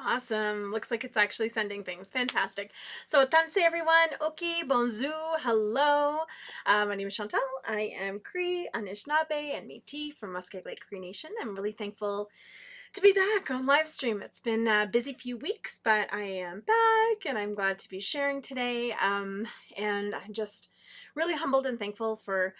Awesome. Looks like it's actually sending things. Fantastic. So, tanse everyone. Oki, bonjour, hello. My name is Chantal. I am Cree, Anishinaabe, and Métis from Muskeg Lake Cree Nation. I'm really thankful to be back on live stream. It's been a busy few weeks, but I am back and I'm glad to be sharing today. And I'm just really humbled and thankful for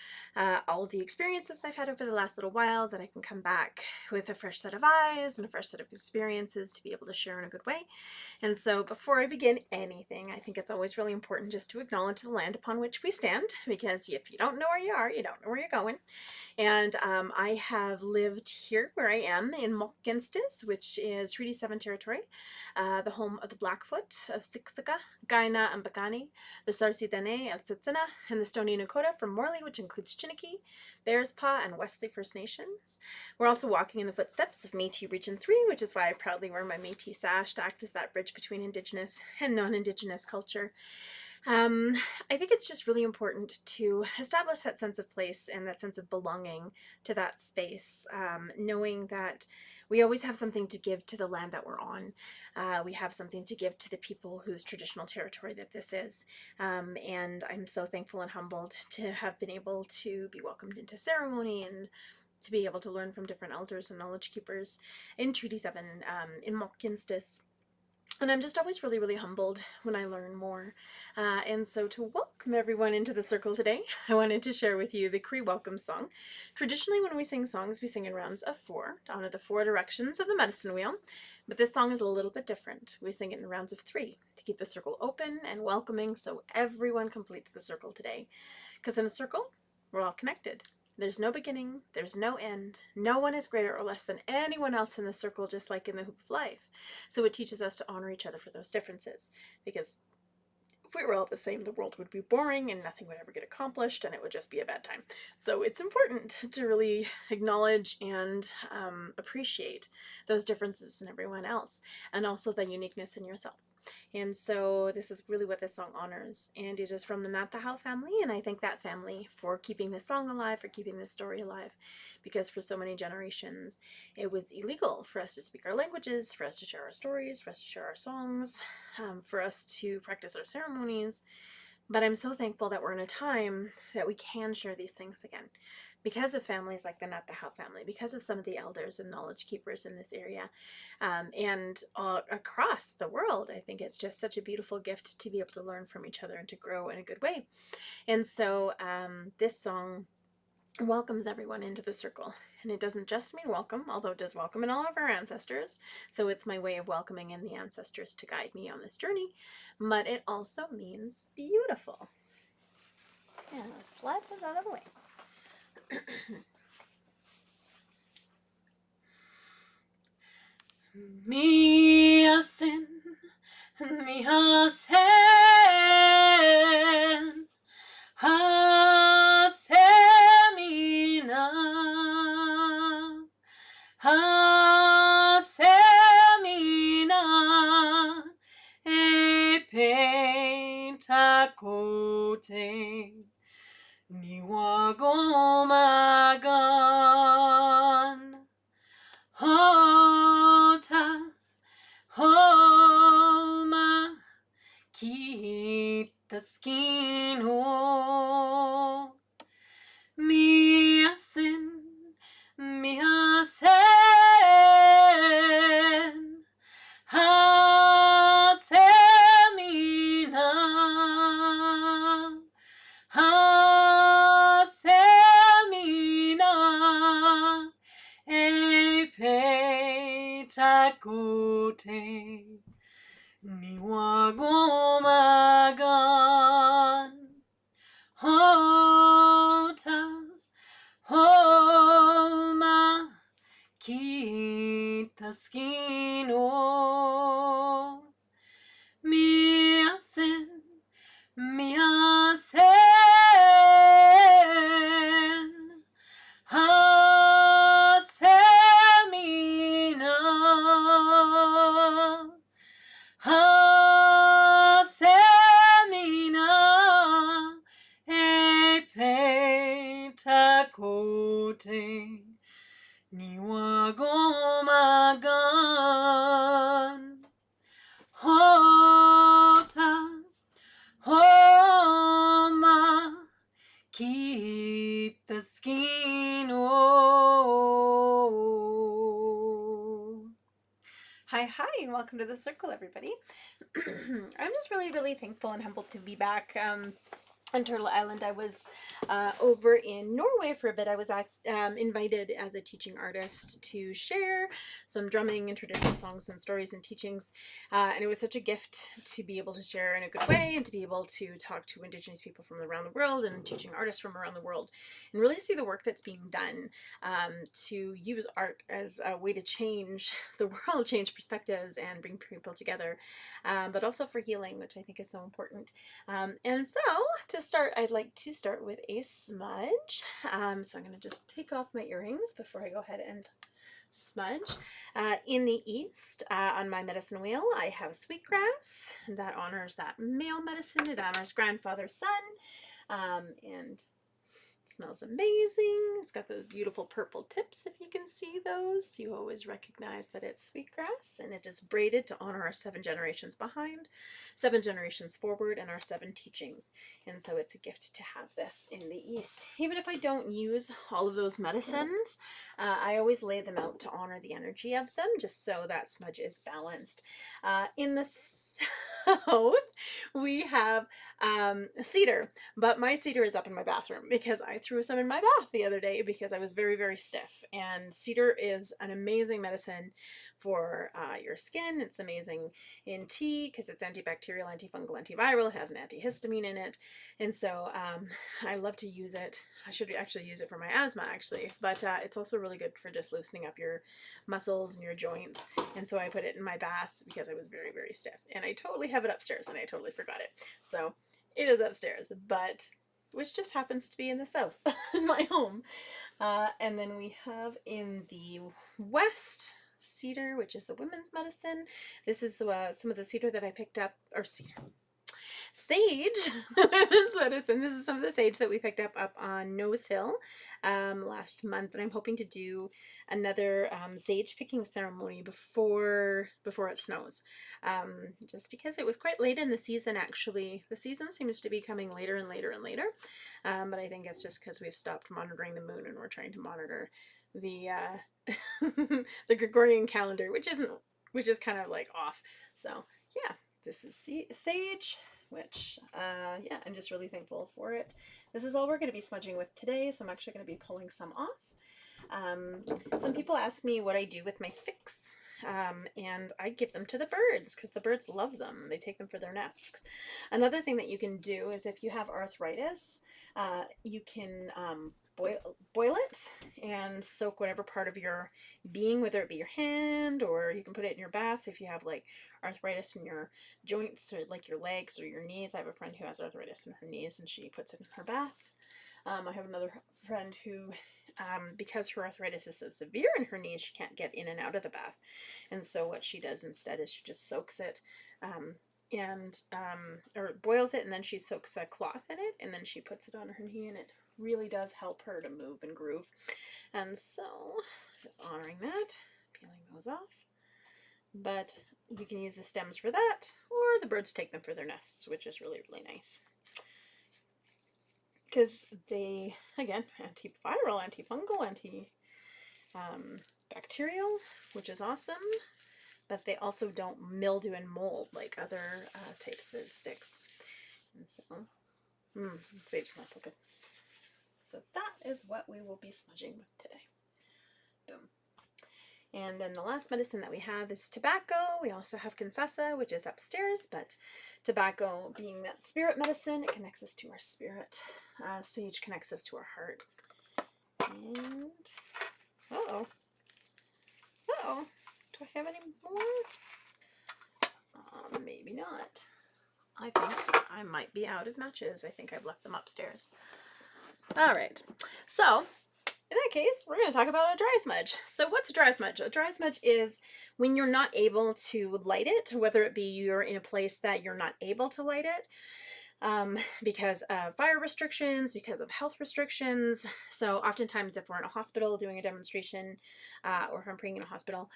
all of the experiences I've had over the last little while, that I can come back with a fresh set of eyes and a fresh set of experiences to be able to share in a good way. And so before I begin anything, I think it's always really important just to acknowledge the land upon which we stand, because if you don't know where you are, you don't know where you're going. And I have lived here where I am in Mohkinstsis, which is Treaty 7 territory, the home of the Blackfoot of Siksika, Kainai and Piikani, the Sarsi-Dene of Tsuut'ina, and the Stoney Nakoda from Morley, which includes Chiniki, Bearspaw, and Wesley First Nations. We're also walking in the footsteps of Métis Region 3, which is why I proudly wear my Métis sash to act as that bridge between Indigenous and non-Indigenous culture. I think it's just really important to establish that sense of place and that sense of belonging to that space, knowing that we always have something to give to the land that we're on. We have something to give to the people whose traditional territory that this is. And I'm so thankful and humbled to have been able to be welcomed into ceremony and to be able to learn from different elders and knowledge keepers in Treaty 7 in Mohkinstsis. And I'm just always really, really humbled when I learn more. And so to welcome everyone into the circle today, I wanted to share with you the Cree welcome song. Traditionally, when we sing songs, we sing in rounds of 4 to honor the 4 directions of the medicine wheel. But this song is a little bit different. We sing it in rounds of 3 to keep the circle open and welcoming so everyone completes the circle today. Because in a circle, we're all connected. There's no beginning, there's no end. No one is greater or less than anyone else in the circle, just like in the hoop of life. So it teaches us to honor each other for those differences. Because if we were all the same, the world would be boring and nothing would ever get accomplished and it would just be a bad time. So it's important to really acknowledge and appreciate those differences in everyone else, and also the uniqueness in yourself. And so this is really what this song honors, and it is from the Natahau family, and I thank that family for keeping this song alive, for keeping this story alive, because for so many generations it was illegal for us to speak our languages, for us to share our stories, for us to share our songs, for us to practice our ceremonies. But I'm so thankful that we're in a time that we can share these things again, because of families like the Natahau family, because of some of the elders and knowledge keepers in this area, and across the world. I think it's just such a beautiful gift to be able to learn from each other and to grow in a good way. And so this song welcomes everyone into the circle. And it doesn't just mean welcome, although it does welcome in all of our ancestors. So it's my way of welcoming in the ancestors to guide me on this journey. But it also means beautiful. And the slide is out of the way. Miasin, miasen, hasemina, hasemina, epentakote, niwagomagan, hota, homa, kitaskino, miasin, miasen, hasemina, hasemina, epetakote, niwagomagan, hota, homa, kitaskino, miasin, miasen, hasemina, hasemina, epentakote, niwagomagan, Hi, hi, and welcome to the circle, everybody. I'm just really, really thankful and humbled to be back. On Turtle Island. I was over in Norway for a bit. I was invited as a teaching artist to share some drumming and traditional songs and stories and teachings. And it was such a gift to be able to share in a good way and to be able to talk to Indigenous people from around the world and teaching artists from around the world and really see the work that's being done to use art as a way to change the world, change perspectives, and bring people together, but also for healing, which I think is so important. And so to start, I'd like to start with a smudge. So I'm going to just take off my earrings before I go ahead and smudge. In the east, on my medicine wheel, I have sweetgrass. That honors that male medicine. It honors grandfather, son, and smells amazing. It's got those beautiful purple tips, if you can see those. You always recognize that it's sweetgrass, and it is braided to honor our 7 generations behind, 7 generations forward, and our 7 teachings. And so it's a gift to have this in the East. Even if I don't use all of those medicines, I always lay them out to honor the energy of them, just so that smudge is balanced. In the South, we have cedar, but my cedar is up in my bathroom because I threw some in my bath the other day because I was very, very stiff. And cedar is an amazing medicine for your skin. It's amazing in tea because it's antibacterial, antifungal, antiviral. It has an antihistamine in it. And so I love to use it. I should actually use it for my asthma, actually, but it's also really good for just loosening up your muscles and your joints. And so I put it in my bath because I was very, very stiff. And I totally have it upstairs and I totally forgot it. So it is upstairs, but which just happens to be in the south, in my home. And then we have in the west cedar, which is the women's medicine. This is some of the cedar that I picked up, or cedar, sage, women's medicine. This is some of the sage that we picked up on Nose Hill last month, and I'm hoping to do another sage picking ceremony before it snows, just because it was quite late in the season. Actually, the season seems to be coming later and later and later, but I think it's just because we've stopped monitoring the moon and we're trying to monitor the the Gregorian calendar, which is kind of like off. So yeah, this is sage, which yeah, I'm just really thankful for it. This is all we're going to be smudging with today, so I'm actually going to be pulling some off. Some people ask me what I do with my sticks, and I give them to the birds because the birds love them. They take them for their nests. Another thing that you can do is if you have arthritis, you can boil it and soak whatever part of your being, whether it be your hand, or you can put it in your bath if you have like arthritis in your joints or like your legs or your knees. I have a friend who has arthritis in her knees and she puts it in her bath. I have another friend who, because her arthritis is so severe in her knees, she can't get in and out of the bath. And so what she does instead is she just soaks it or boils it, and then she soaks a cloth in it, and then she puts it on her knee, and it really does help her to move and groove. And so just honoring that, peeling those off. But you can use the stems for that, or the birds take them for their nests, which is really, really nice. Because they, again, antiviral, antifungal, antibacterial, which is awesome. But they also don't mildew and mold like other types of sticks. And so, sage smells so good. So that is what we will be smudging with today. Boom. And then the last medicine that we have is tobacco. We also have Kinsasa, which is upstairs, but tobacco being that spirit medicine, it connects us to our spirit. Sage connects us to our heart. And, uh-oh. Do I have any more? Maybe not. I think I might be out of matches. I think I've left them upstairs. All right. So in that case, we're going to talk about a dry smudge. So what's a dry smudge? A dry smudge is when you're not able to light it, whether it be you're in a place that you're not able to light it, because of fire restrictions, because of health restrictions. So oftentimes if we're in a hospital doing a demonstration, or if I'm praying in a hospital,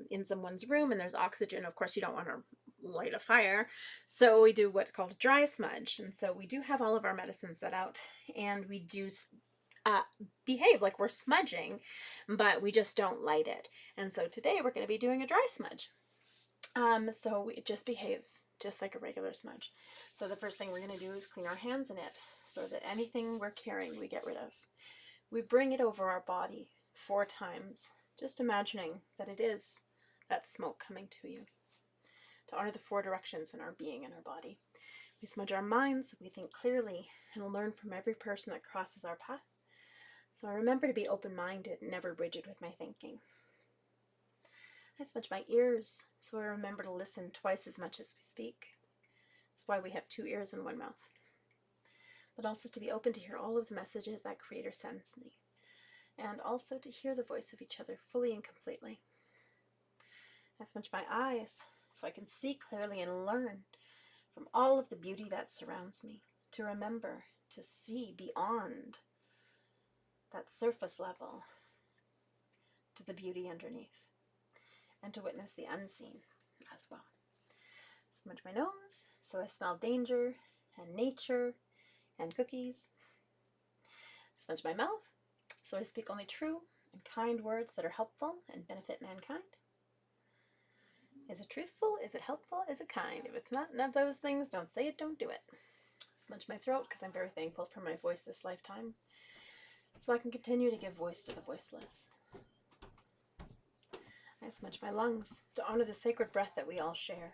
in someone's room and there's oxygen, of course you don't want to light a fire. So we do what's called a dry smudge. And so we do have all of our medicines set out, and we do behave like we're smudging, but we just don't light it. And so today we're going to be doing a dry smudge. So it just behaves just like a regular smudge. So the first thing we're going to do is clean our hands in it so that anything we're carrying we get rid of. We bring it over our body 4 times, just imagining that it is that smoke coming to you, to honor the 4 directions in our being and our body. We smudge our minds so we think clearly and we'll learn from every person that crosses our path. So I remember to be open-minded and never rigid with my thinking. I smudge my ears so I remember to listen twice as much as we speak. That's why we have 2 ears and 1 mouth. But also to be open to hear all of the messages that Creator sends me. And also to hear the voice of each other fully and completely. I smudge my eyes so I can see clearly and learn from all of the beauty that surrounds me. To remember to see beyond that surface level to the beauty underneath. And to witness the unseen as well. Smudge my nose so I smell danger and nature and cookies. Smudge my mouth so I speak only true and kind words that are helpful and benefit mankind. Is it truthful? Is it helpful? Is it kind? If it's not none of those things, don't say it, don't do it. Smudge my throat because I'm very thankful for my voice this lifetime, so I can continue to give voice to the voiceless. I smudge my lungs to honor the sacred breath that we all share.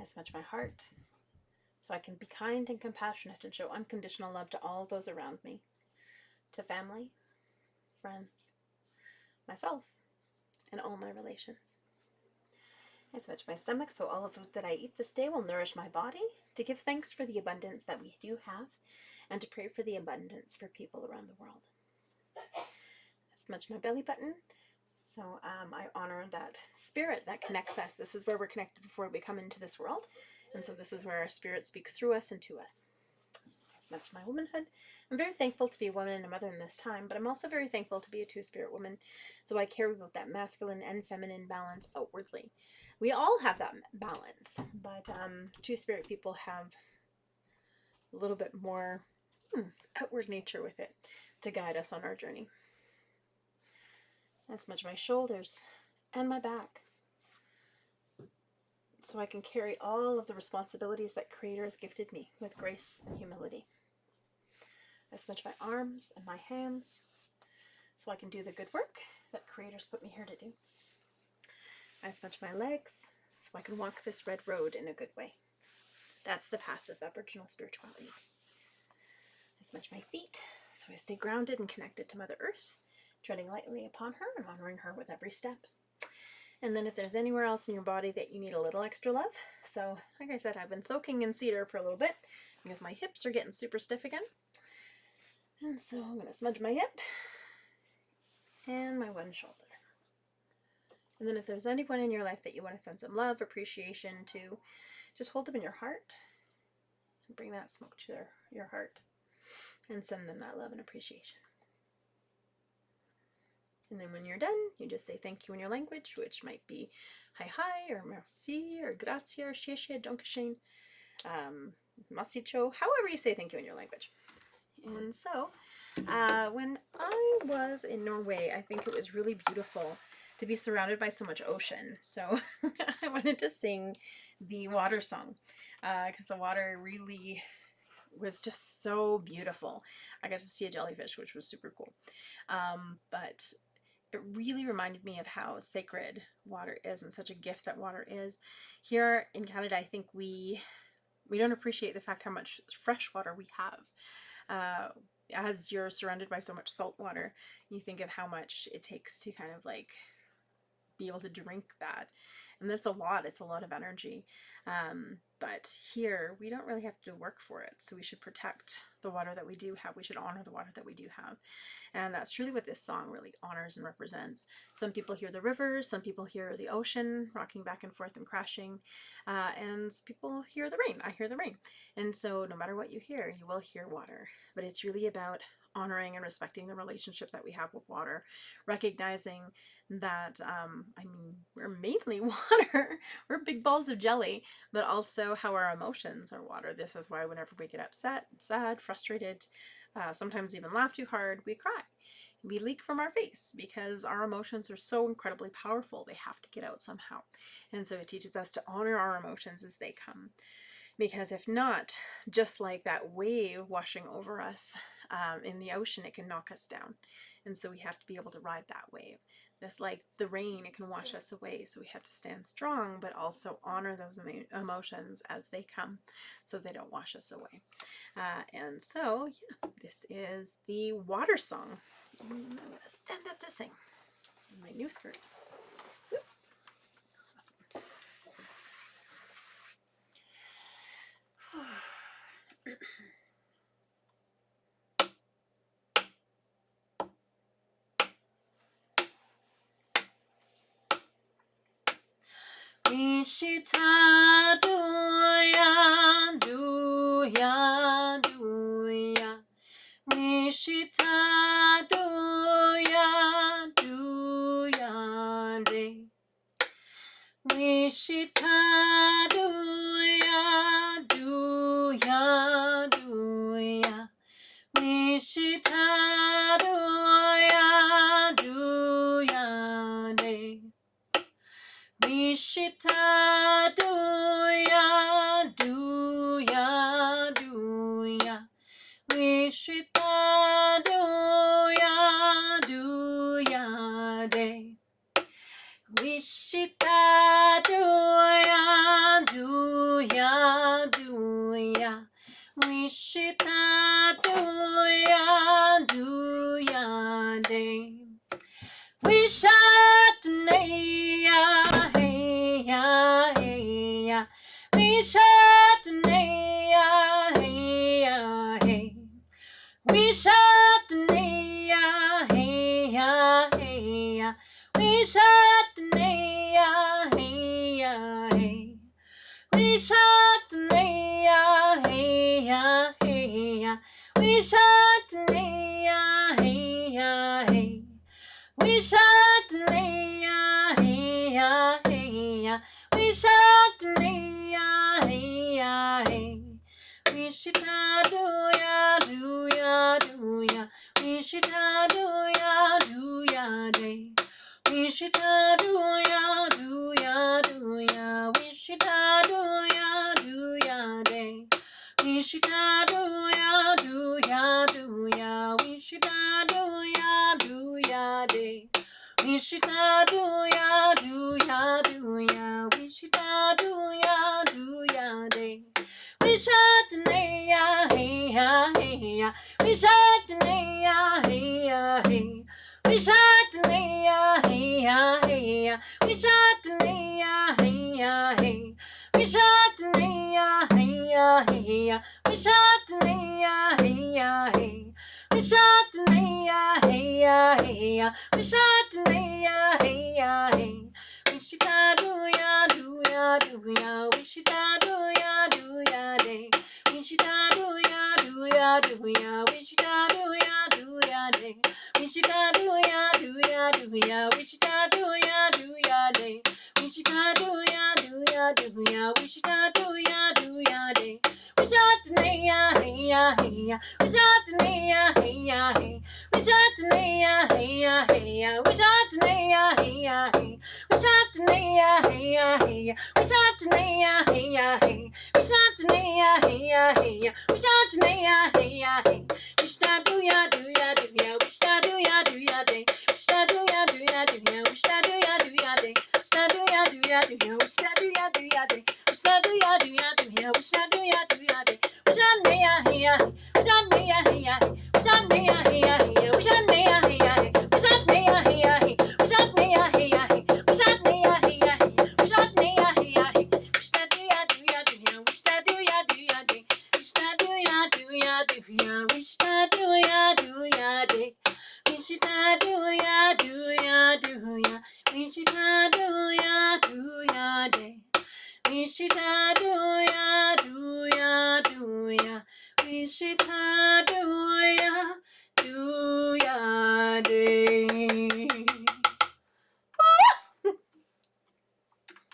I smudge my heart so I can be kind and compassionate and show unconditional love to all those around me, to family, friends, myself, and all my relations. I smudge my stomach so all of the food that I eat this day will nourish my body, to give thanks for the abundance that we do have, and to pray for the abundance for people around the world. I smudge my belly button so I honor that spirit that connects us. This is where we're connected before we come into this world, and so this is where our spirit speaks through us and to us. I smudge my womanhood. I'm very thankful to be a woman and a mother in this time, but I'm also very thankful to be a two-spirit woman, so I carry both that masculine and feminine balance outwardly. We all have that balance, but two-spirit people have a little bit more outward nature with it to guide us on our journey. I smudge my shoulders and my back so I can carry all of the responsibilities that Creator has gifted me with grace and humility. I smudge my arms and my hands so I can do the good work that Creator's put me here to do. I smudge my legs so I can walk this red road in a good way. That's the path of Aboriginal spirituality. I smudge my feet so I stay grounded and connected to Mother Earth, treading lightly upon her and honoring her with every step. And then if there's anywhere else in your body that you need a little extra love, so like I said, I've been soaking in cedar for a little bit because my hips are getting super stiff again. And so I'm going to smudge my hip and my one shoulder. And then if there's anyone in your life that you want to send some love, appreciation to, just hold them in your heart and bring that smoke to your heart and send them that love and appreciation. And then when you're done, you just say thank you in your language, which might be hi hi, or merci, or grazie, or sheshe, donkashin, masicho, however you say thank you in your language. And so, when I was in Norway, I think it was really beautiful to be surrounded by so much ocean. So I wanted to sing the water song, because the water really was just so beautiful. I got to see a jellyfish, which was super cool. But it really reminded me of how sacred water is and such a gift that water is. Here in Canada, I think we don't appreciate the fact how much fresh water we have. As you're surrounded by so much salt water, you think of how much it takes to kind of like be able to drink that. And that's a lot. It's a lot of energy. But here, we don't really have to work for it. So we should protect the water that we do have. We should honor the water that we do have. And that's truly what this song really honors and represents. Some people hear the rivers. Some people hear the ocean rocking back and forth and crashing. And people hear the rain. I hear the rain. And so no matter what you hear, you will hear water. But it's really about honoring and respecting the relationship that we have with water, recognizing that, we're mainly water, we're big balls of jelly, but also how our emotions are water. This is why whenever we get upset, sad, frustrated, sometimes even laugh too hard, we cry. We leak from our face because our emotions are so incredibly powerful. They have to get out somehow. And so it teaches us to honor our emotions as they come. Because if not, just like that wave washing over us in the ocean, it can knock us down. And so we have to be able to ride that wave. Just like the rain, it can wash us away. So we have to stand strong, but also honor those emotions as they come so they don't wash us away. And so, yeah, this is the water song. I'm going to stand up to sing in my new skirt. Whoop. Awesome. Ishita duya duya duya. Ishita duya duya de. Ishita duya duya duya. Ishita duya duya de. Vishita duya duya duya. Vishita duya duya de. Vishita duya duya duya. Vishita duya duya de. Wishatanaya, hey ya, hey ya. Wishatanaya, hey ya, hey. Wishatanaya, hey ya, hey ya. Wishatanaya, hey ya, hey. Wishatanaya, hey ya, hey ya. Wishatanaya, hey ya, hey. We shot ya, hey ya, hey ya. We shot ya, hey ya, hey. We should do ya, do ya, do ya. We should do ya, do ya, day. We should do ya, do ya, do ya. We should do ya, do ya, day. We should do ya, do ya, do ya. We should do ya, do ya, day. We should do ya, do ya, do ya. We should do ya, do ya, day. We shot the ya, hey ya, hey ya. We shot the ya, hey ya, hey. We shot the ya, hey ya, hey ya. We shot the ya, hey ya, hey. We shot the ya, hey ya, hey ya. We shot the ya, hey ya, hey. We shot the ya, hey ya, hey ya. We shot the ya, hey ya, hey. We should do ya, do ya, do ya. We should do ya, do ya, day. We should do ya, do ya, do ya. We should do ya, do ya, day. We should do ya, do ya, do ya. We should do ya, do ya, day. We should do ya, do ya, do ya. We should do ya, do ya, day. We shot the ya, hey ya, hey ya. We shot the ya, hey ya, hey. We shot the ya, hey ya, hey ya. We shot the ya, hey ya, hey. We shot the ya, hey ya, hey ya. We shot the ya, hey ya, hey. We shot the ya, hey ya, hey ya. We shot the ya, hey ya, hey. We shot do ya, do ya, do ya. We shot do ya, do ya, day. We shot do ya, do ya, do ya. We shot do ya, do ya, day. We shot do ya, do ya, do ya. We shot do ya, do ya, day. We shot do ya, do ya, do ya. We shot do ya, do ya, day. We shot me ya, hey ya, hey. We shot me ya, hey ya, hey. We shot me ya, hey ya, hey ya. We shot me ya, hey ya, hey. We shot me ya, hey ya, hey. We shot me ya, hey ya, hey. We shot me ya, hey ya, hey. We shot me ya, hey ya, hey. We shot do ya, do ya, do ya. We shot do ya, do ya, day. We shot do ya, do ya, do ya. We shot do ya, do ya, day. We should do ya, do ya, do ya. We should do ya, do ya, day. We should do ya, do ya, do ya. We should do ya, do ya, day.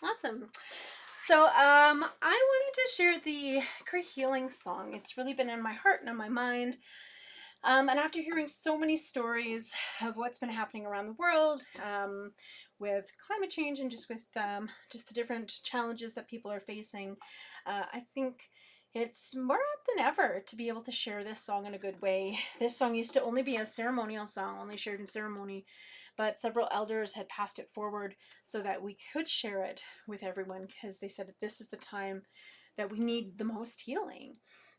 Awesome. So I wanted to share the Cree Healing song. It's really been in my heart and on my mind And after hearing so many stories of what's been happening around the world with climate change and just with just the different challenges that people are facing, I think it's more apt than ever to be able to share this song in a good way. This song used to only be a ceremonial song, only shared in ceremony, but several elders had passed it forward so that we could share it with everyone, because they said that this is the time that we need the most healing.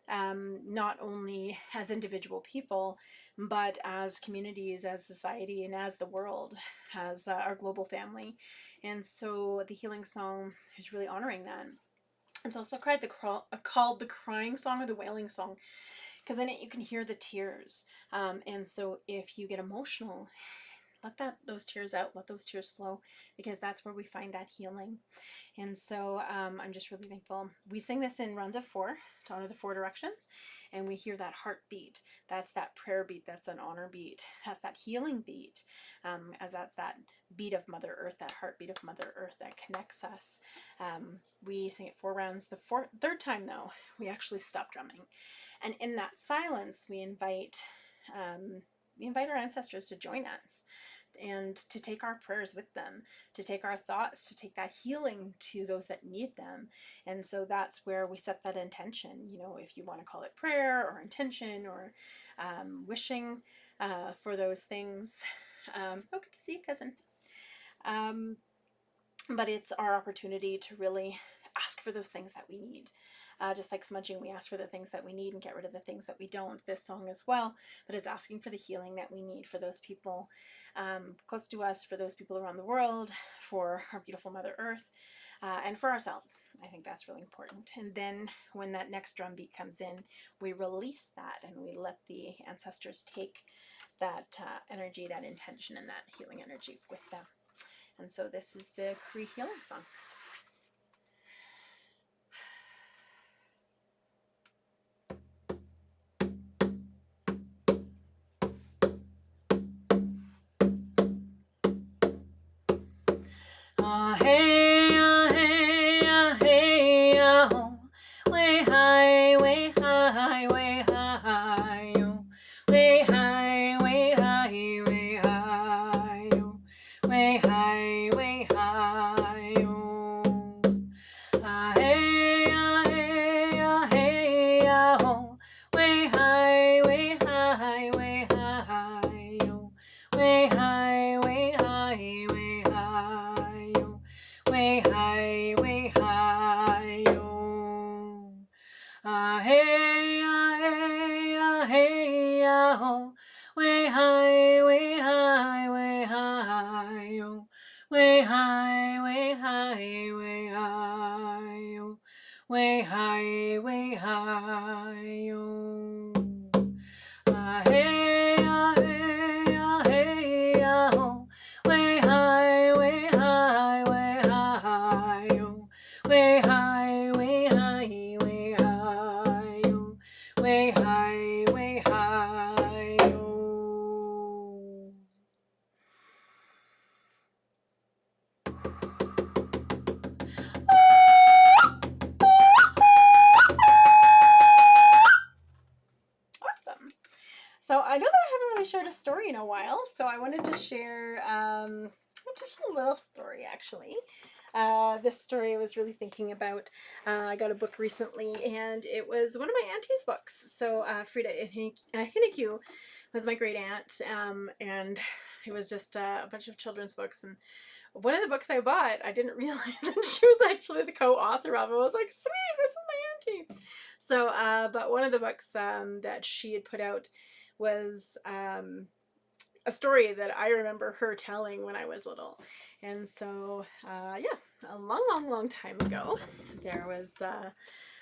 Not only as individual people, but as communities, as society, and as the world, as our global family. And so the healing song is really honoring that. It's also called the crying song or the wailing song, because in it you can hear the tears. And so if you get emotional, let those tears out, let those tears flow, because that's where we find that healing. And so I'm just really thankful. We sing this in runs of 4 to honor the 4 directions, and we hear that heartbeat. That's that prayer beat. That's an honor beat. That's that healing beat, as that's that beat of Mother Earth, that heartbeat of Mother Earth that connects us. We sing it 4 rounds. The third time, though, we actually stop drumming, and in that silence, we invite our ancestors to join us and to take our prayers with them, to take our thoughts, to take that healing to those that need them. And so that's where we set that intention, if you want to call it prayer or intention or wishing for those things. Oh, good to see you, cousin. But it's our opportunity to really ask for those things that we need. Just like smudging, we ask for the things that we need and get rid of the things that we don't. This song as well, but it's asking for the healing that we need for those people close to us, for those people around the world, for our beautiful Mother Earth, and for ourselves. I think that's really important. And then when that next drum beat comes in, we release that and we let the ancestors take that energy, that intention, and that healing energy with them. And so this is the Cree healing song. Ah hey, ah hey, ah hey, ah ho, way high, way high, way high, yo, way high, way high, way high, yo, way high, way high, yo. Ah hey, ah hey, ah hey, ah ho, way high, way high, way high, yo, way high, way high, way high, yo, way high, way high, yo. Ah hey, ah hey, ah hey, ah ho, way high, way high, way high, yo, way high, way high, way high, yo, way high, way high, yo. Ah hey, ah hey, ah hey, ah ho, way high, way high, way high, yo, way high, way high, way high, yo, way high, way high, yo. Awesome. So I know that I haven't really shared a story in a while, so I wanted to share just a little story, actually. This story I was really thinking about. I got a book recently, and it was one of my auntie's books. So Frida Hinniku was my great aunt, and it was just a bunch of children's books. And one of the books I bought, I didn't realize that she was actually the co-author of it. I was like, sweet, this is my auntie. So, but one of the books that she had put out was a story that I remember her telling when I was little. And so, yeah, a long, long, long time ago, there was a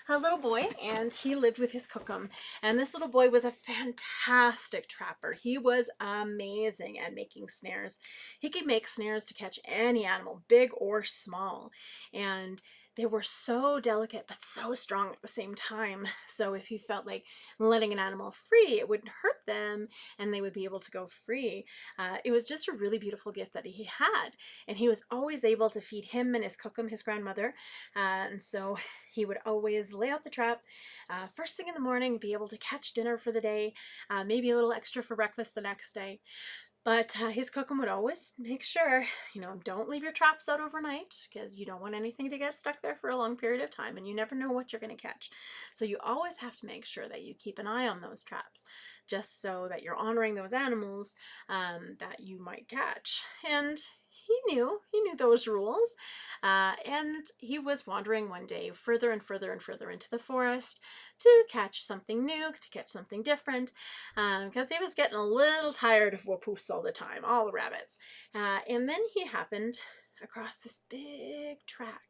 little boy, and he lived with his cookum. And this little boy was a fantastic trapper. He was amazing at making snares. He could make snares to catch any animal, big or small. And they were so delicate but so strong at the same time. So if he felt like letting an animal free, it wouldn't hurt them and they would be able to go free. It was just a really beautiful gift that he had. And he was always able to feed him and his Kokum, his grandmother. And so he would always lay out the trap first thing in the morning, be able to catch dinner for the day, maybe a little extra for breakfast the next day. But his Kokum would always make sure, don't leave your traps out overnight because you don't want anything to get stuck there for a long period of time and you never know what you're going to catch. So you always have to make sure that you keep an eye on those traps just so that you're honoring those animals that you might catch. And he knew those rules. And he was wandering one day further and further and further into the forest to catch something new, to catch something different, because he was getting a little tired of wapoofs all the time, all the rabbits. And then he happened across this big track.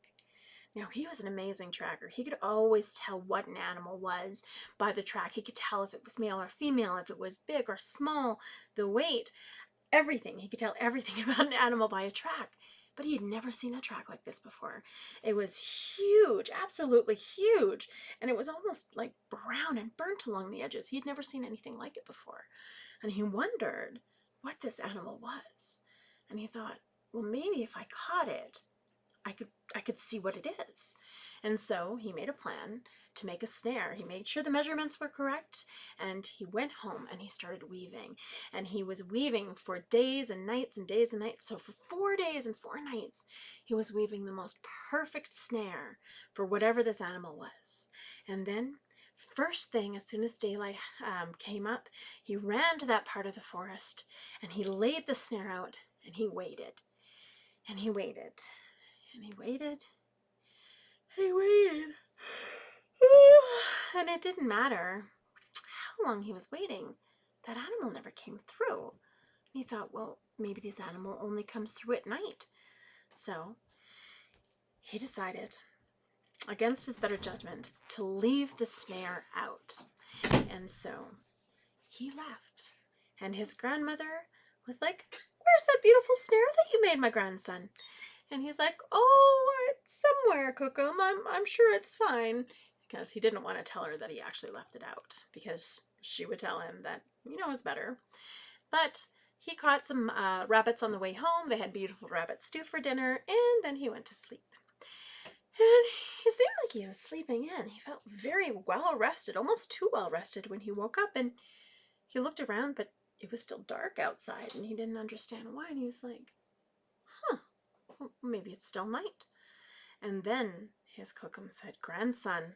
Now, he was an amazing tracker. He could always tell what an animal was by the track. He could tell if it was male or female, if it was big or small, the weight, everything. He could tell everything about an animal by a track. But he had never seen a track like this before. It was huge, absolutely huge. And it was almost like brown and burnt along the edges. He had never seen anything like it before. And he wondered what this animal was. And he thought, well, maybe if I caught it, I could see what it is. And so he made a plan to make a snare. He made sure the measurements were correct, and he went home and he started weaving. And he was weaving for days and nights and days and nights. So for 4 days and 4 nights, he was weaving the most perfect snare for whatever this animal was. And then first thing, as soon as daylight came up, he ran to that part of the forest and he laid the snare out and he waited. And he waited. And he waited. And he waited. And it didn't matter how long he was waiting. That animal never came through. And he thought, well, maybe this animal only comes through at night. So he decided, against his better judgment, to leave the snare out. And so he left. And his grandmother was like, where's that beautiful snare that you made, my grandson? And he's like, oh, it's somewhere, Kokum. I'm sure it's fine. Because he didn't want to tell her that he actually left it out. Because she would tell him that, it's better. But he caught some rabbits on the way home. They had beautiful rabbit stew for dinner. And then he went to sleep. And he seemed like he was sleeping in. He felt very well rested, almost too well rested when he woke up. And he looked around, but it was still dark outside. And he didn't understand why. And he was like, well, maybe it's still night. And then his Kokum said, grandson,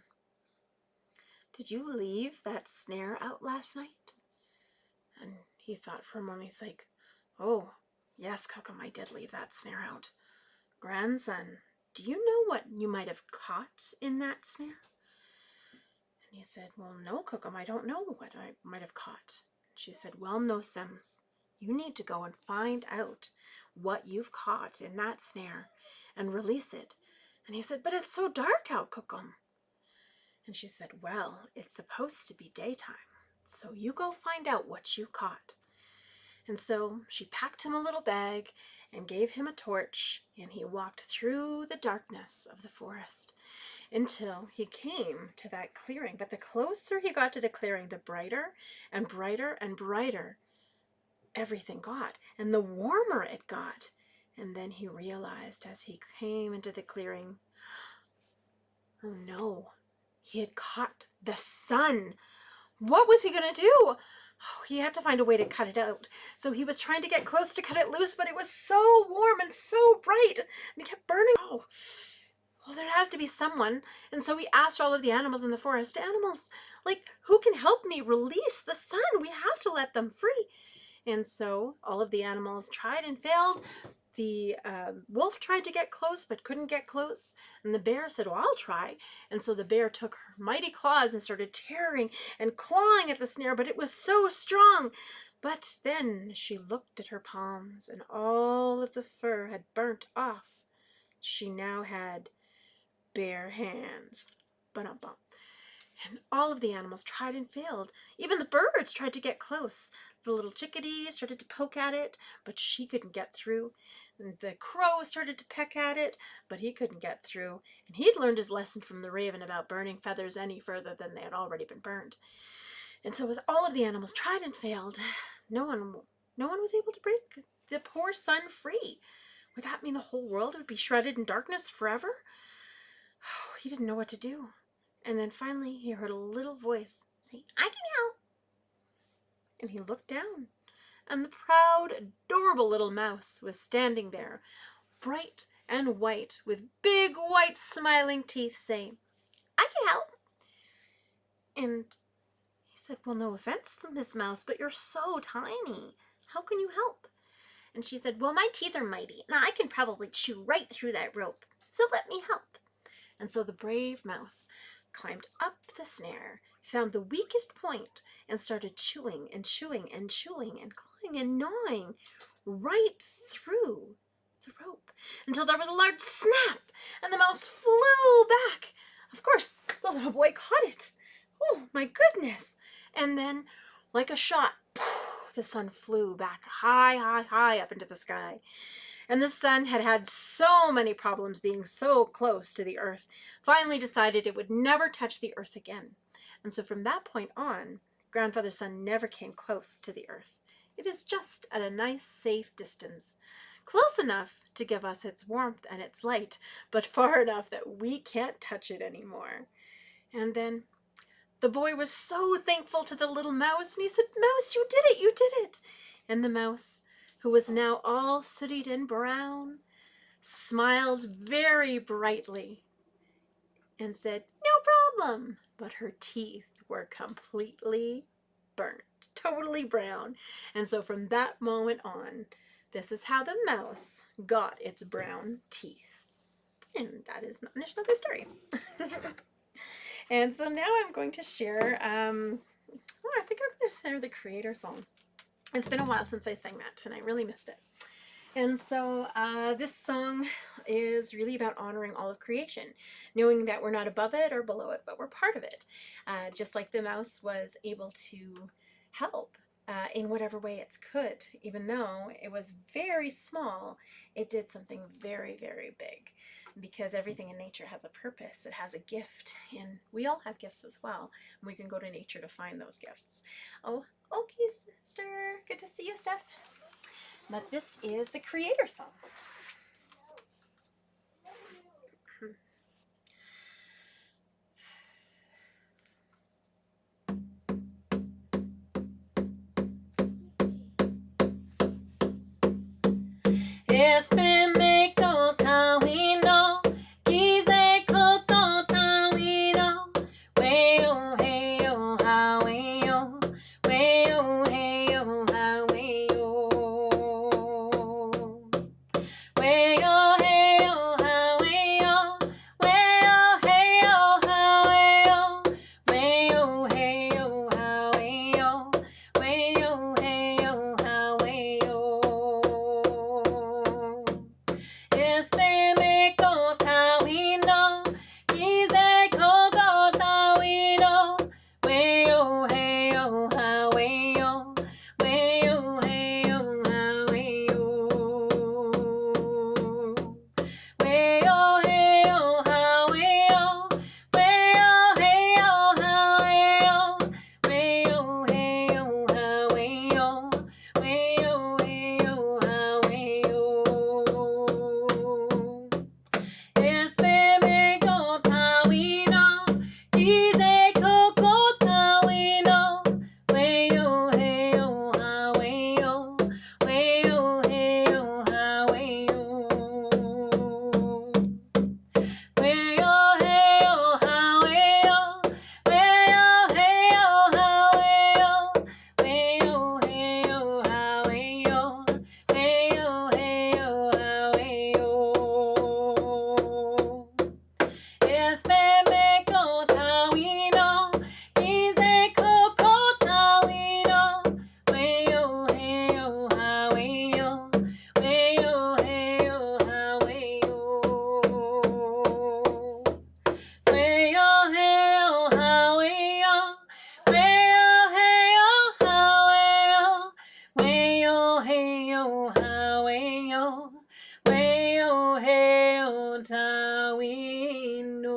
did you leave that snare out last night? And he thought for a moment. He's like, oh, yes, Kokum, I did leave that snare out. Grandson, do you know what you might have caught in that snare? And he said, well, no, Kokum, I don't know what I might have caught. She said, well, no, Sims, you need to go and find out what you've caught in that snare and release it. And he said, but it's so dark out, Kokum. And she said, well, it's supposed to be daytime, so you go find out what you caught. And so she packed him a little bag and gave him a torch, and he walked through the darkness of the forest until he came to that clearing. But the closer he got to the clearing, the brighter and brighter and brighter everything got, and the warmer it got. And then he realized as he came into the clearing, oh no, he had caught the sun. What was he going to do? Oh, he had to find a way to cut it out. So he was trying to get close to cut it loose, but it was so warm and so bright, and it kept burning. Oh, well, there has to be someone. And so he asked all of the animals in the forest, animals, like, who can help me release the sun? We have to let them free. And so all of the animals tried and failed. The wolf tried to get close but couldn't get close. And the bear said, well, I'll try. And so the bear took her mighty claws and started tearing and clawing at the snare, but it was so strong. But then she looked at her palms, and all of the fur had burnt off. She now had bare hands. Ba-dum-bum. And all of the animals tried and failed. Even the birds tried to get close. The little chickadee started to poke at it, but she couldn't get through. And the crow started to peck at it, but he couldn't get through. And he'd learned his lesson from the raven about burning feathers any further than they had already been burned. And so as all of the animals tried and failed, no one was able to break the poor sun free. Would that mean the whole world would be shrouded in darkness forever? Oh, he didn't know what to do. And then finally he heard a little voice say, "I can help." And he looked down, and the proud, adorable little mouse was standing there, bright and white, with big, white, smiling teeth, saying, "I can help." And he said, "Well, no offense, Miss Mouse, but you're so tiny. How can you help?" And she said, "Well, my teeth are mighty, and I can probably chew right through that rope, so let me help." And so the brave mouse climbed up the snare, found the weakest point, and started chewing and chewing and chewing and clawing and gnawing right through the rope until there was a large snap and the mouse flew back. Of course, the little boy caught it. Oh, my goodness. And then, like a shot, the sun flew back high, high, high up into the sky. And the sun had had so many problems being so close to the earth, finally decided it would never touch the earth again. And so from that point on, Grandfather Sun never came close to the earth. It is just at a nice, safe distance, close enough to give us its warmth and its light, but far enough that we can't touch it anymore. And then the boy was so thankful to the little mouse, and he said, "Mouse, you did it, you did it." And the mouse, who was now all sootied and brown, smiled very brightly and said, "No problem." But her teeth were completely burnt, totally brown. And so from that moment on, this is how the mouse got its brown teeth. And that is another story. And so now I'm going to share, I think I'm going to share the Creator song. It's been a while since I sang that, and I really missed it. And so this song is really about honoring all of creation, knowing that we're not above it or below it, but we're part of it. Just like the mouse was able to help in whatever way it could, even though it was very small, it did something very, very big. Because everything in nature has a purpose, it has a gift, and we all have gifts as well. And we can go to nature to find those gifts. Oh, okay, sister. Good to see you, Steph. But this is the Creator song. Weo heo tawino.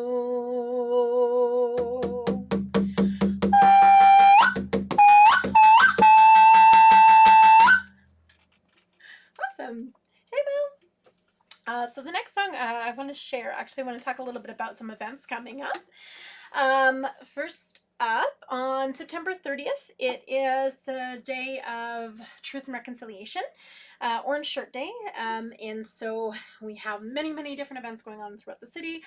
Awesome. Hey, Mel. So the next song I want to share, actually I want to talk a little bit about some events coming up. First up, on September 30th, it is the Day of Truth and Reconciliation, Orange Shirt Day, and so we have many different events going on throughout the city.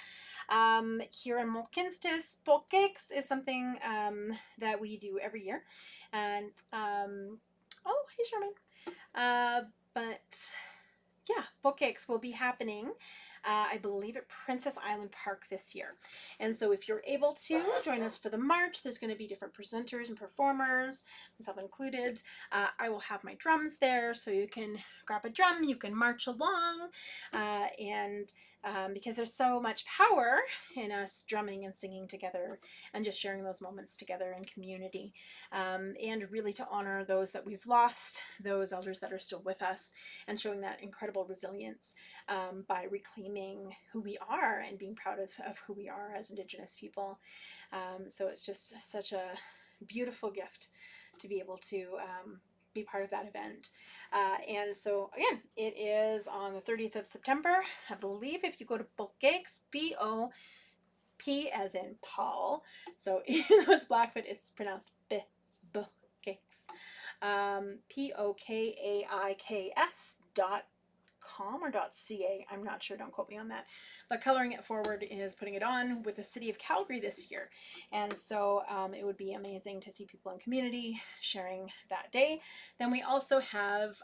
Here in Mokinstis, Pokeks is something that we do every year, and oh, hey Sherman. But yeah, Bookcakes will be happening, I believe, at Princess Island Park this year. And so if you're able to join us for the march, there's going to be different presenters and performers, myself included. I will have my drums there, so you can grab a drum, you can march along, and because there's so much power in us drumming and singing together and just sharing those moments together in community, and really to honor those that we've lost, those elders that are still with us, and showing that incredible resilience by reclaiming who we are and being proud of who we are as Indigenous people. So it's just such a beautiful gift to be able to be part of that event. And so again, it is on the 30th of September. I believe if you go to Bookcakes, B-O-P as in Paul. So even though it's Blackfoot, it's pronounced Bookcakes. POKAIKS.com or .ca. I'm not sure, don't quote me on that. But Coloring It Forward is putting it on with the city of Calgary this year. And so it would be amazing to see people in community sharing that day. Then we also have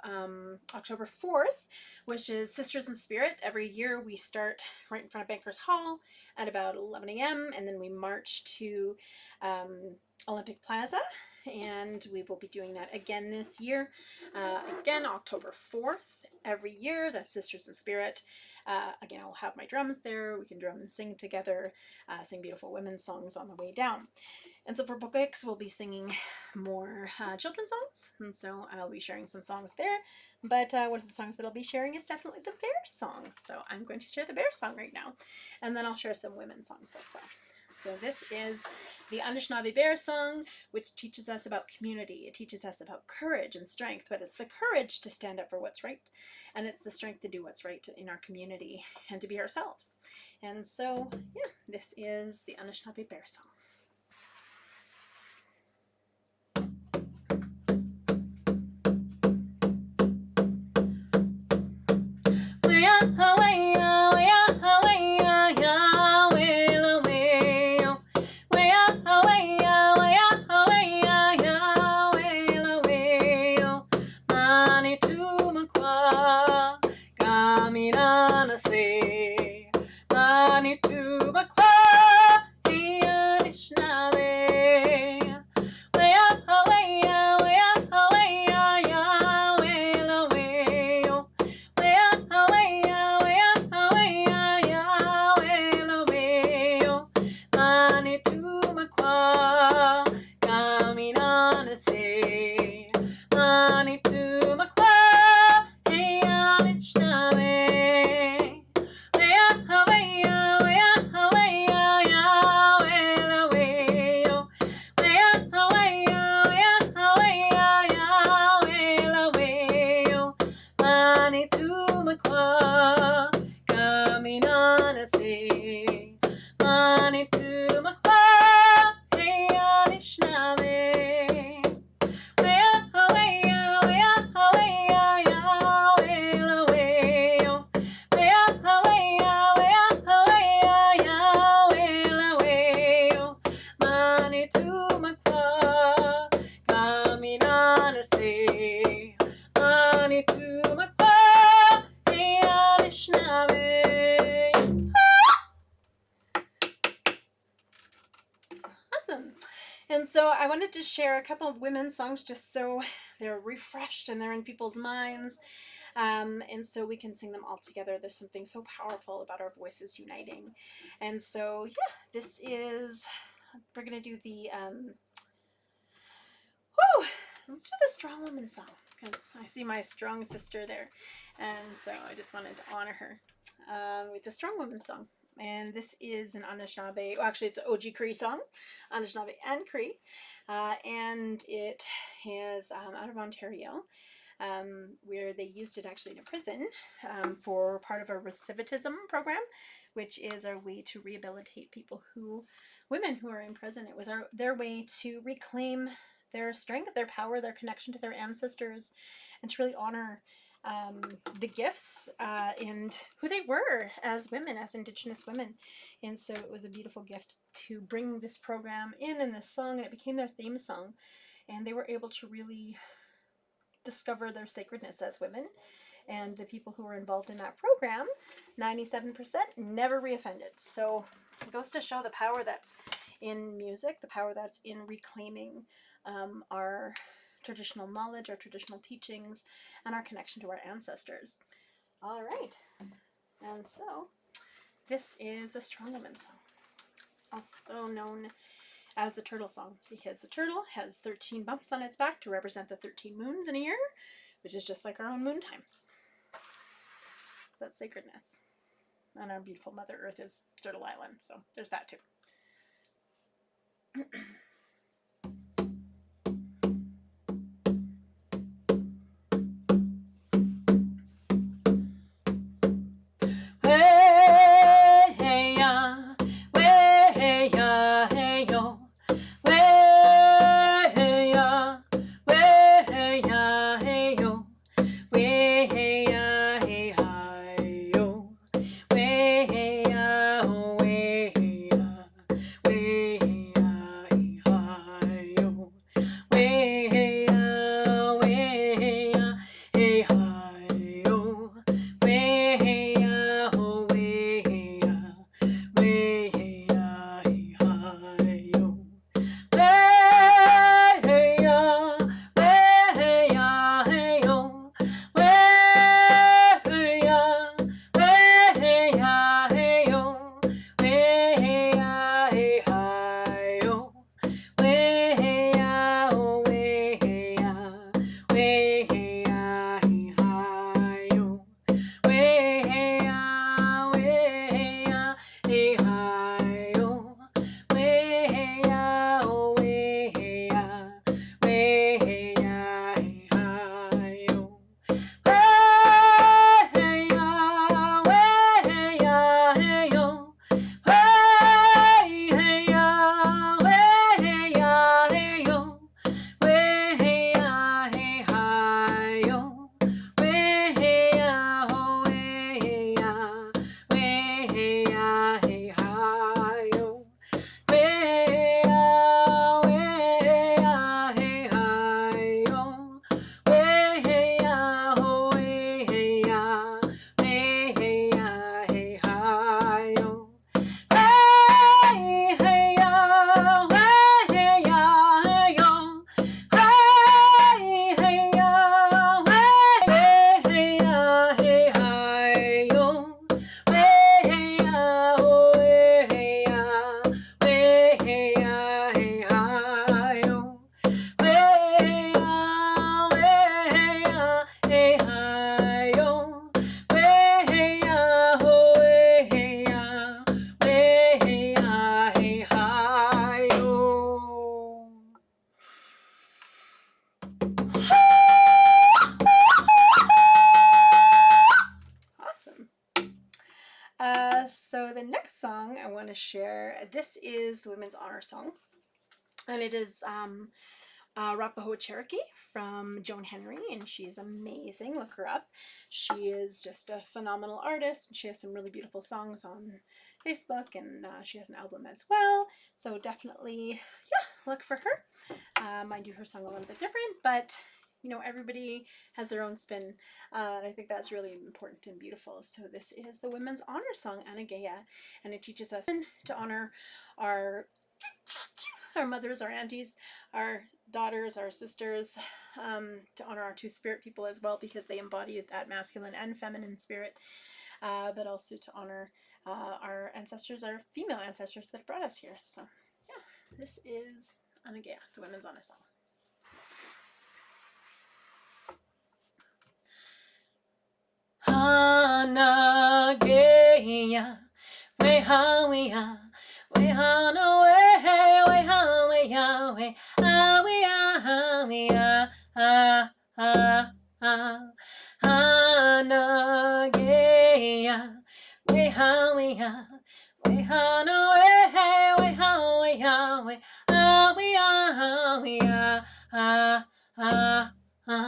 October 4th, which is Sisters in Spirit. Every year we start right in front of Bankers Hall at about 11 a.m. and then we march to Olympic Plaza, and we will be doing that again this year. Again, October 4th, every year. That's Sisters in Spirit. Again, I'll have my drums there. We can drum and sing together, sing beautiful women's songs on the way down. And so for Bookix, we'll be singing more children's songs, and so I'll be sharing some songs there. But one of the songs that I'll be sharing is definitely the bear song. So I'm going to share the bear song right now, and then I'll share some women's songs as well. So this is the Anishinaabe Bear Song, which teaches us about community. It teaches us about courage and strength, but it's the courage to stand up for what's right, and it's the strength to do what's right in our community and to be ourselves. And so, yeah, this is the Anishinaabe Bear Song. And so I wanted to share a couple of women's songs just so they're refreshed and they're in people's minds. And so we can sing them all together. There's something so powerful about our voices uniting. And so, yeah, this is, we're going to do the, let's do the Strong Woman song. because I see my strong sister there, and so I just wanted to honor her with the Strong Woman song. And this is an Anishinaabe, well, actually it's an OG Cree song, Anishinaabe and Cree, and it is out of Ontario, where they used it actually in a prison for part of a recidivism program, which is our way to rehabilitate women who are in prison. It was their way to reclaim their strength, their power, their connection to their ancestors, and to really honor the gifts and who they were as women, as Indigenous women. And so it was a beautiful gift to bring this program in this song, and it became their theme song. And they were able to really discover their sacredness as women. And the people who were involved in that program, 97% never reoffended. So it goes to show the power that's in music, the power that's in reclaiming our traditional knowledge, our traditional teachings, and our connection to our ancestors. All right. And so this is the Strong Woman song, also known as the turtle song, because the turtle has 13 bumps on its back to represent the 13 moons in a year, which is just like our own moon time. So that's sacredness. And our beautiful Mother Earth is Turtle Island, so there's that too. So the next song I want to share, this is the Women's Honor Song, and it is Arapaho Cherokee from Joan Henry, and she is amazing. Look her up. She is just a phenomenal artist. She has some really beautiful songs on Facebook, and she has an album as well. So definitely, yeah, look for her. I do her song a little bit different, but you know, everybody has their own spin, and I think that's really important and beautiful. So this is the Women's Honor Song, Anagea, and it teaches us to honor our mothers, our aunties, our daughters, our sisters, to honor our two spirit people as well, because they embody that masculine and feminine spirit, but also to honor our ancestors, our female ancestors that brought us here. So yeah, this is Anagea, the Women's Honor Song. Hanageya, we ha we ha, we ha no we ha we ha we ha we ha we ha ha ha ha. Hanageya, we ha we ha, we ha no we ha we ha we ha we ha we ha ha ha ha.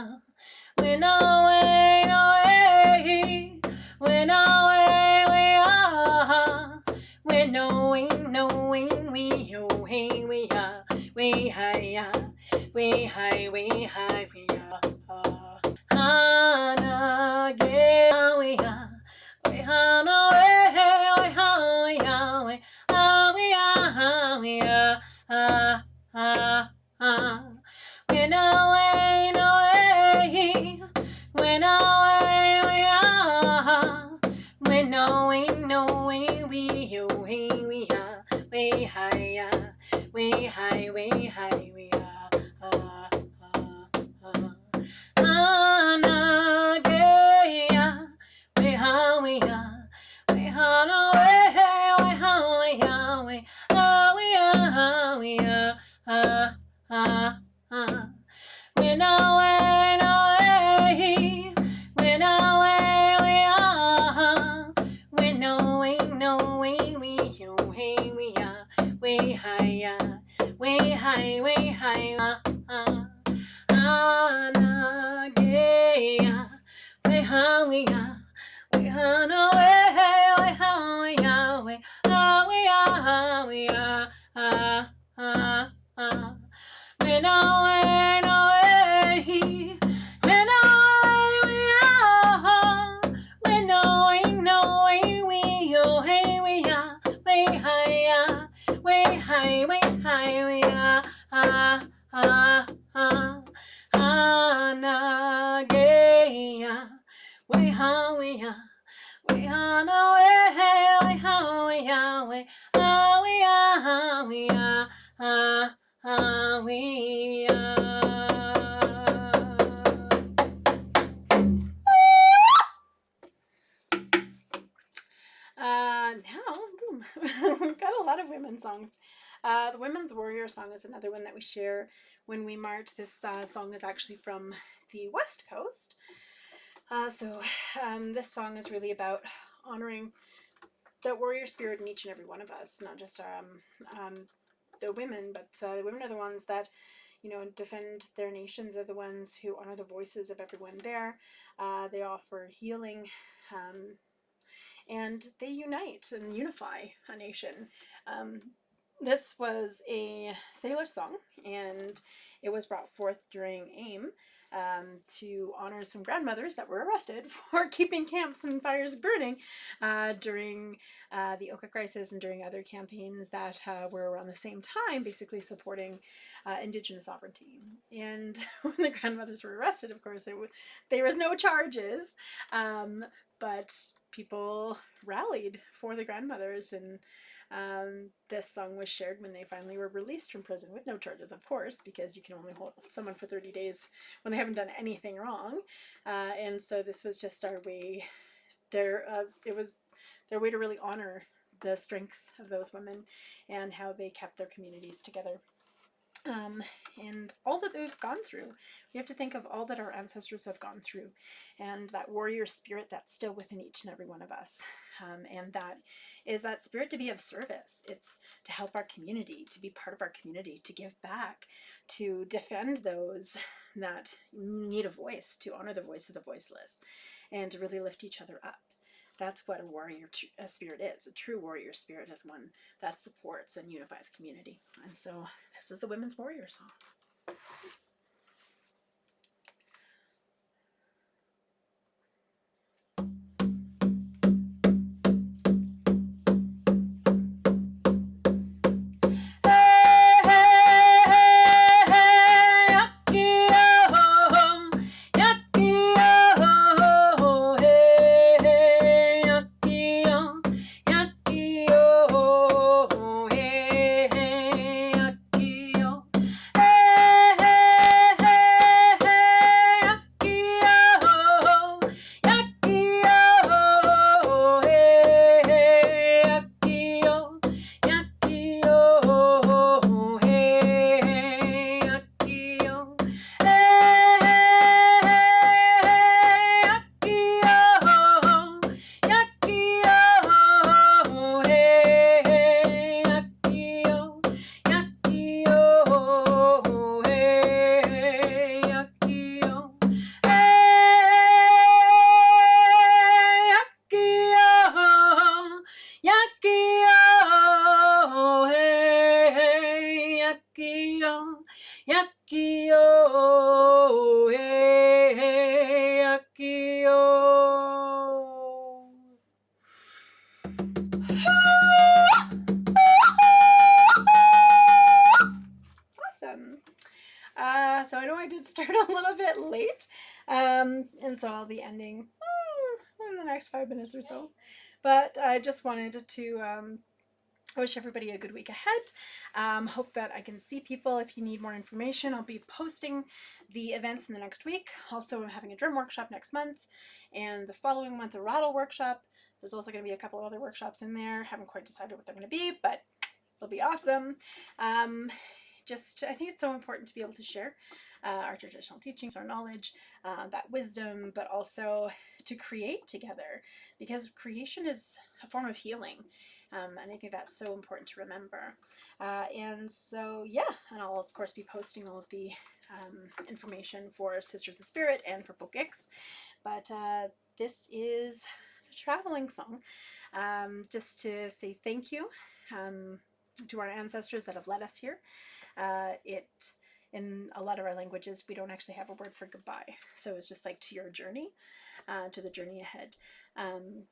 When away, away, when away, we are. When knowing, we oh hey, we are, we hi, we hi, we hi, we are. Hana ge, we are, we hana way, we ha, we are, we are, we are, ah ah ah. When away, away, when away we are, when knowing we oh hey we are, we hi we hi we hi we are. Anageya, we ha we are, we ha no we ha we ha we are ah ah ah. When away, away, when away we are, when knowing we oh hey we are, we hi we hi we hi Anageya, we ha we are, we ha no we ha we are, we are ah ah ah. When away, away, when away we are, when knowing we oh hey we are, we hi we hi we hi we are ah ah ah. Anageya, we ha we are, we ha no we ha we are, we are ah we are. Now we've got a lot of women's songs. The Women's Warrior song is another one that we share when we march. This song is actually from the West Coast. This song is really about honoring the warrior spirit in each and every one of us, not just the women, but the women are the ones that, defend their nations, are the ones who honor the voices of everyone there. They offer healing, and they unite and unify a nation. This was a sailor song, and it was brought forth during AIM to honor some grandmothers that were arrested for keeping camps and fires burning during the Oka crisis and during other campaigns that were around the same time, basically supporting Indigenous sovereignty. And when the grandmothers were arrested, of course, there was no charges, but people rallied for the grandmothers, and this song was shared when they finally were released from prison with no charges, of course, because you can only hold someone for 30 days when they haven't done anything wrong. And so this was just our way, it was their way to really honor the strength of those women and how they kept their communities together. And all that they've gone through. We have to think of all that our ancestors have gone through, and that warrior spirit that's still within each and every one of us. And that is that spirit to be of service. It's to help our community, to be part of our community, to give back, to defend those that need a voice, to honor the voice of the voiceless, and to really lift each other up. That's what a warrior spirit is. A true warrior spirit is one that supports and unifies community. And so this is the Women's Warrior song. so I'll be ending in the next 5 minutes or so. But I just wanted to I wish everybody a good week ahead. Hope that I can see people. If you need more information, I'll be posting the events in the next week. Also, I'm having a drum workshop next month, and the following month a rattle workshop. There's also going to be a couple of other workshops in there. Haven't quite decided what they're going to be, but it'll be awesome. I think it's so important to be able to share our traditional teachings, our knowledge, that wisdom, but also to create together, because creation is a form of healing. And I think that's so important to remember. And so, yeah, and I'll of course be posting all of the information for Sisters in Spirit and for Pokix. But this is the traveling song, just to say thank you to our ancestors that have led us here. In a lot of our languages, we don't actually have a word for goodbye. So it's just like to your journey, to the journey ahead. And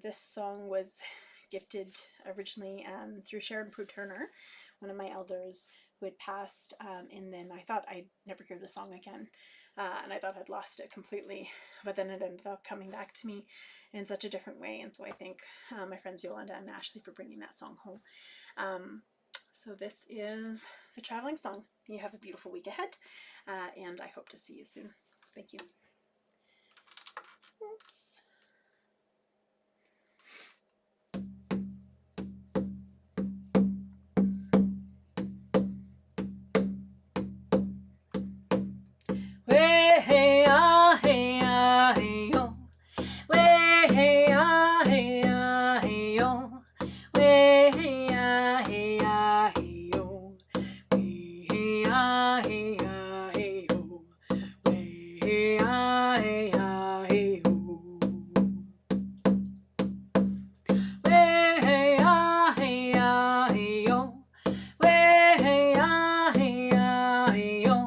this song was gifted originally through Sharon Prue Turner, one of my elders who had passed, and then I thought I'd never hear the song again, and I thought I'd lost it completely, but then it ended up coming back to me in such a different way, and so I thank my friends Yolanda and Ashley for bringing that song home. So this is the traveling song. You have a beautiful week ahead, and I hope to see you soon. Thank you. Oops. Hey ah hey ah hey yo, hey ah hey ah hey yo, hey ah hey ah hey yo, hey ah hey ah hey yo, hey ah hey ah hey yo, hey ah hey ah hey yo, hey ah hey ah hey yo.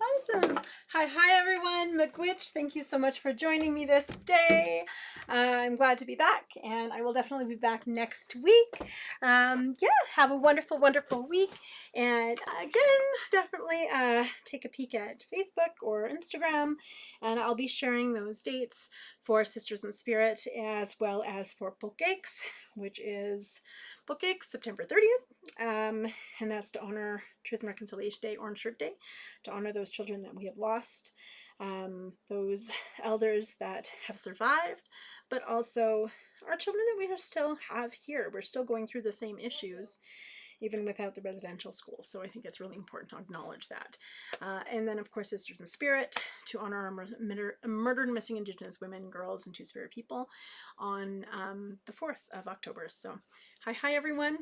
Awesome. Hi everyone. McWitch, thank you so much for joining me this day. I'm glad to be back, and I will definitely be back next week. Yeah, have a wonderful, wonderful week. And again, definitely take a peek at Facebook or Instagram, and I'll be sharing those dates for Sisters in Spirit as well as for Pokix, which is Pokix September 30th. And that's to honor Truth and Reconciliation Day, Orange Shirt Day, to honor those children that we have lost, those elders that have survived, but also our children that we still have here. We're still going through the same issues, even without the residential schools. So I think it's really important to acknowledge that. And then, of course, Sisters in Spirit, to honor our murdered and missing Indigenous women, girls, and Two-Spirit people on the 4th of October. So hi everyone.